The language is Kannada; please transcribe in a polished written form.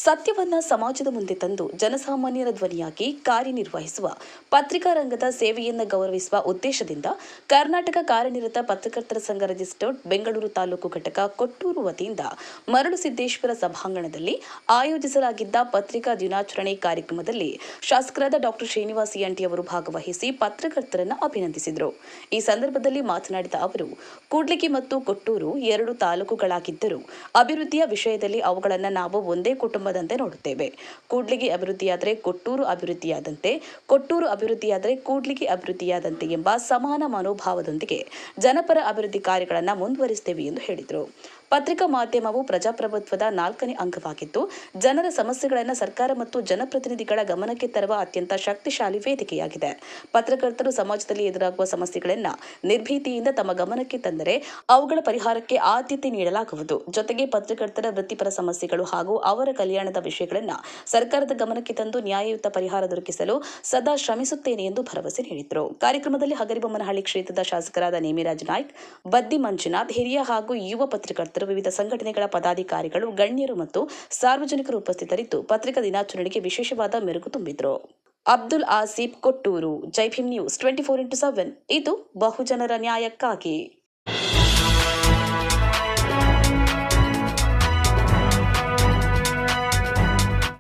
ಸತ್ಯವನ್ನ ಸಮಾಜದ ಮುಂದೆ ತಂದು ಜನಸಾಮಾನ್ಯರ ಧ್ವನಿಯಾಗಿ ಕಾರ್ಯನಿರ್ವಹಿಸುವ ಪತ್ರಿಕಾ ರಂಗದ ಸೇವೆಯನ್ನು ಗೌರವಿಸುವ ಉದ್ದೇಶದಿಂದ ಕರ್ನಾಟಕ ಕಾರ್ಯನಿರತ ಪತ್ರಕರ್ತರ ಸಂಘ ರಿಜಿಸ್ಟರ್ಡ್ ಬೆಂಗಳೂರು ತಾಲೂಕು ಘಟಕ ಕೊಟ್ಟೂರು ವತಿಯಿಂದ ಮರಳುಸಿದ್ದೇಶ್ವರ ಸಭಾಂಗಣದಲ್ಲಿ ಆಯೋಜಿಸಲಾಗಿದ್ದ ಪತ್ರಿಕಾ ದಿನಾಚರಣೆ ಕಾರ್ಯಕ್ರಮದಲ್ಲಿ ಶಾಸಕರಾದ ಡಾಕ್ಟರ್ ಶ್ರೀನಿವಾಸ್ ಎಂಟಿ ಅವರು ಭಾಗವಹಿಸಿ ಪತ್ರಕರ್ತರನ್ನು ಅಭಿನಂದಿಸಿದರು. ಈ ಸಂದರ್ಭದಲ್ಲಿ ಮಾತನಾಡಿದ ಅವರು, ಕೂಡ್ಲಿಗಿ ಮತ್ತು ಕೊಟ್ಟೂರು ಎರಡು ತಾಲೂಕುಗಳಾಗಿದ್ದರೂ ಅಭಿವೃದ್ಧಿಯ ವಿಷಯದಲ್ಲಿ ಅವುಗಳನ್ನು ನಾವು ಒಂದೇ ಕುಟುಂಬದಂತೆ ನೋಡುತ್ತೇವೆ. ಕೂಡ್ಲಿಗಿ ಅಭಿವೃದ್ಧಿಯಾದರೆ ಕೊಟ್ಟೂರು ಅಭಿವೃದ್ಧಿಯಾದಂತೆ, ಕೊಟ್ಟೂರು ಅಭಿವೃದ್ಧಿಯಾದರೆ ಕೂಡ್ಲಿಗಿ ಅಭಿವೃದ್ಧಿಯಾದಂತೆ ಎಂಬ ಸಮಾನ ಮನೋಭಾವದೊಂದಿಗೆ ಜನಪರ ಅಭಿವೃದ್ಧಿ ಕಾರ್ಯಗಳನ್ನು ಮುಂದುವರಿಸುತ್ತೇವೆ ಎಂದು ಹೇಳಿದರು. ಪತ್ರಿಕಾ ಮಾಧ್ಯಮವು ಪ್ರಜಾಪ್ರಭುತ್ವದ 4ನೇ ಅಂಗವಾಗಿದ್ದು, ಜನರ ಸಮಸ್ಯೆಗಳನ್ನು ಸರ್ಕಾರ ಮತ್ತು ಜನಪ್ರತಿನಿಧಿಗಳ ಗಮನಕ್ಕೆ ತರುವ ಅತ್ಯಂತ ಶಕ್ತಿಶಾಲಿ ವೇದಿಕೆಯಾಗಿದೆ. ಪತ್ರಕರ್ತರು ಸಮಾಜದಲ್ಲಿ ಎದುರಾಗುವ ಸಮಸ್ಯೆಗಳನ್ನು ನಿರ್ಭೀತಿಯಿಂದ ತಮ್ಮ ಗಮನಕ್ಕೆ ತಂದರೆ ಅವುಗಳ ಪರಿಹಾರಕ್ಕೆ ಆದ್ಯತೆ ನೀಡಲಾಗುವುದು. ಜೊತೆಗೆ ಪತ್ರಕರ್ತರ ವೃತ್ತಿಪರ ಸಮಸ್ಯೆಗಳು ಹಾಗೂ ಅವರ ಕಲ್ಯಾಣದ ವಿಷಯಗಳನ್ನು ಸರ್ಕಾರದ ಗಮನಕ್ಕೆ ತಂದು ನ್ಯಾಯಯುತ ಪರಿಹಾರ ದೊರಕಿಸಲು ಸದಾ ಶ್ರಮಿಸುತ್ತೇನೆ ಎಂದು ಭರವಸೆ ನೀಡಿದರು. ಕಾರ್ಯಕ್ರಮದಲ್ಲಿ ಹಗರಿಬೊಮ್ಮನಹಳ್ಳಿ ಕ್ಷೇತ್ರದ ಶಾಸಕರಾದ ನೇಮಿರಾಜ್ ನಾಯ್ಕ್, ಬದ್ದಿ ಮಂಜುನಾಥ್, ಹಿರಿಯ ಹಾಗೂ ಯುವ ಪತ್ರಕರ್ತರು, ವಿವಿಧ ಸಂಘಟನೆಗಳ ಪದಾಧಿಕಾರಿಗಳು, ಗಣ್ಯರು ಮತ್ತು ಸಾರ್ವಜನಿಕರು ಉಪಸ್ಥಿತರಿದ್ದು ಪತ್ರಿಕಾ ದಿನಾಚರಣೆಗೆ ವಿಶೇಷವಾದ ಮೆರುಗು ತುಂಬಿದರು. ಅಬ್ದುಲ್ ಆಸೀಫ್, ಕೊಟ್ಟೂರು. ಜೈ ಭೀಮ್ ನ್ಯೂಸ್ 24x7 ಇದು ಬಹುಜನರ ನ್ಯಾಯಕ್ಕಾಗಿ.